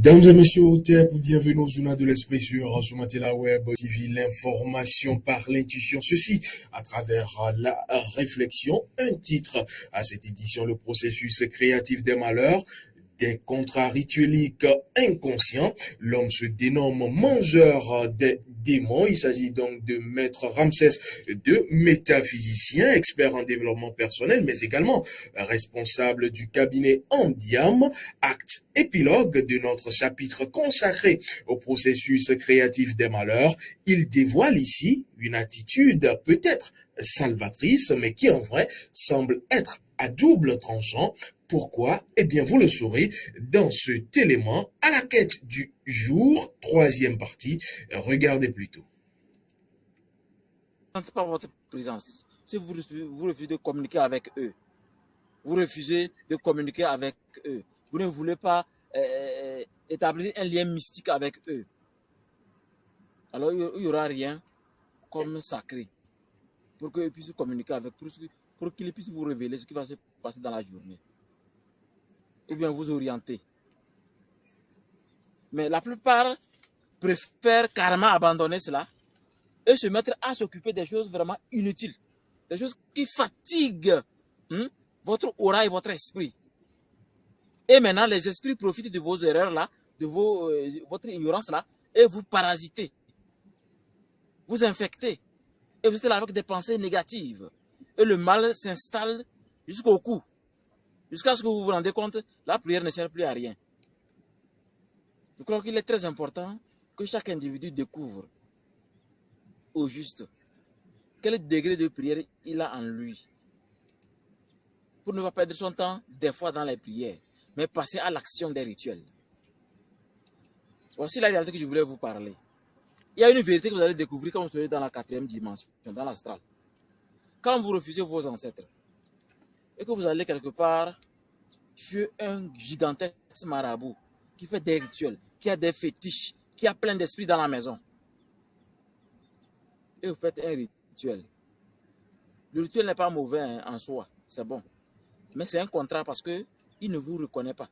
Mesdames et messieurs, bienvenue au journal de l'Esprit sur Soumatela Web TV, l'information par l'intuition. Ceci à travers la réflexion. Un titre à cette édition, le processus créatif des malheurs. Des contrats ritueliques inconscients. L'homme se dénomme mangeur des démons. Il s'agit donc de Maître Ramsès, de métaphysicien, expert en développement personnel, mais également responsable du cabinet Andiam. Acte épilogue de notre chapitre consacré au processus créatif des malheurs. Il dévoile ici une attitude peut-être salvatrice, mais qui en vrai semble être à double tranchant. Pourquoi? Eh bien, vous le saurez dans cet élément à la quête du jour, troisième partie. Regardez plutôt. Pas votre présence. Si vous refusez de communiquer avec eux, vous refusez de communiquer avec eux, vous ne voulez pas établir un lien mystique avec eux, alors il n'y aura rien comme sacré pour qu'ils puissent communiquer avec, pour qu'ils puissent vous révéler ce qui va se passer dans la journée. Ou bien vous orienter. Mais la plupart préfèrent carrément abandonner cela et se mettre à s'occuper des choses vraiment inutiles. Des choses qui fatiguent votre aura et votre esprit. Et maintenant, les esprits profitent de vos erreurs là, de votre ignorance là, et vous parasitez. Vous infectez. Et vous êtes là avec des pensées négatives. Et le mal s'installe jusqu'au cou. Jusqu'à ce que vous vous rendez compte, la prière ne sert plus à rien. Je crois qu'il est très important que chaque individu découvre au juste quel degré de prière il a en lui. Pour ne pas perdre son temps, des fois dans les prières, mais passer à l'action des rituels. Voici la réalité que je voulais vous parler. Il y a une vérité que vous allez découvrir quand vous serez dans la 4e dimension, dans l'astral. Quand vous refusez vos ancêtres, et que vous allez quelque part chez un gigantesque marabout qui fait des rituels, qui a des fétiches, qui a plein d'esprits dans la maison. Et vous faites un rituel. Le rituel n'est pas mauvais en soi, c'est bon. Mais c'est un contrat parce qu'il ne vous reconnaît pas.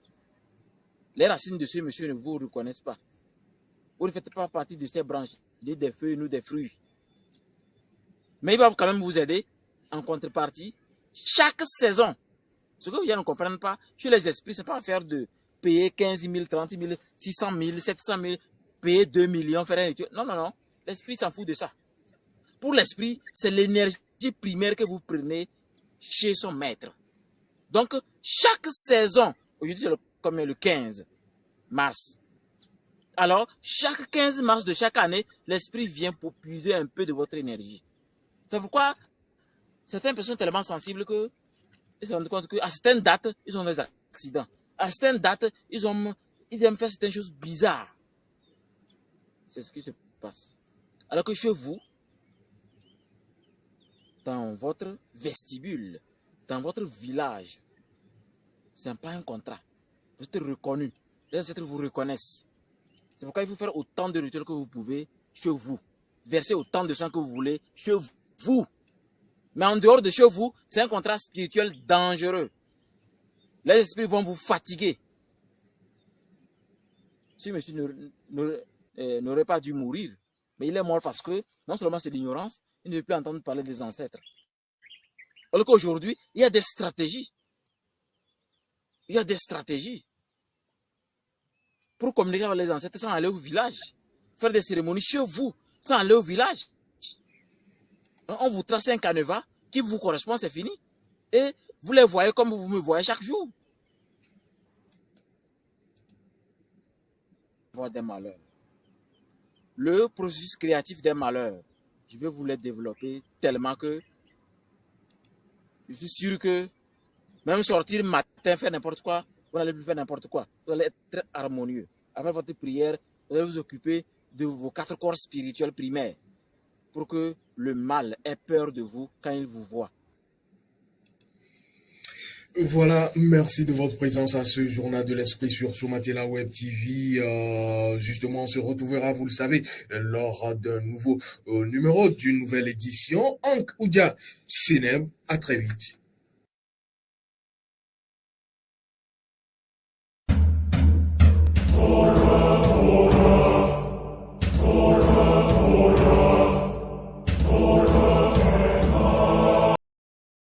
Les racines de ce monsieur ne vous reconnaissent pas. Vous ne faites pas partie de ces branches, des feuilles ou des fruits. Mais il va quand même vous aider en contrepartie. Chaque saison, ce que vous ne comprenez pas, chez les esprits, ce n'est pas affaire de payer 15 000, 30 000, 600 000, 700 000, payer 2 millions, faire un rituel. Non, non, non. L'esprit s'en fout de ça. Pour l'esprit, c'est l'énergie primaire que vous prenez chez son maître. Donc, chaque saison, aujourd'hui c'est comme le 15 mars. Alors, chaque 15 mars de chaque année, l'esprit vient pour puiser un peu de votre énergie. C'est pourquoi certaines personnes sont tellement sensibles que ils se rendent compte qu'à certaines dates, ils ont des accidents. À certaines dates, ils aiment faire certaines choses bizarres. C'est ce qui se passe. Alors que chez vous, dans votre vestibule, dans votre village, ce n'est pas un contrat. Vous êtes reconnu. Les ancêtres vous reconnaissent. C'est pourquoi il faut faire autant de rituels que vous pouvez chez vous. Verser autant de sang que vous voulez chez vous. Mais en dehors de chez vous, c'est un contrat spirituel dangereux. Les esprits vont vous fatiguer. Ce monsieur n'aurait pas dû mourir, mais il est mort parce que, non seulement c'est l'ignorance, il ne veut plus entendre parler des ancêtres. Alors qu'aujourd'hui, il y a des stratégies. Il y a des stratégies pour communiquer avec les ancêtres sans aller au village. Faire des cérémonies chez vous, sans aller au village. On vous trace un canevas qui vous correspond, c'est fini. Et vous les voyez comme vous me voyez chaque jour. Voir des malheurs. Le processus créatif des malheurs, je vais vous les développer tellement que je suis sûr que même sortir matin, faire n'importe quoi, vous n'allez plus faire n'importe quoi. Vous allez être très harmonieux. Après votre prière, vous allez vous occuper de vos 4 corps spirituels primaires pour que le mal ait peur de vous quand il vous voit. Voilà, merci de votre présence à ce journal de l'Esprit sur Soumatela Web TV. Justement, on se retrouvera, vous le savez, lors d'un nouveau numéro, d'une nouvelle édition. Ank Oudia Séneb, à très vite.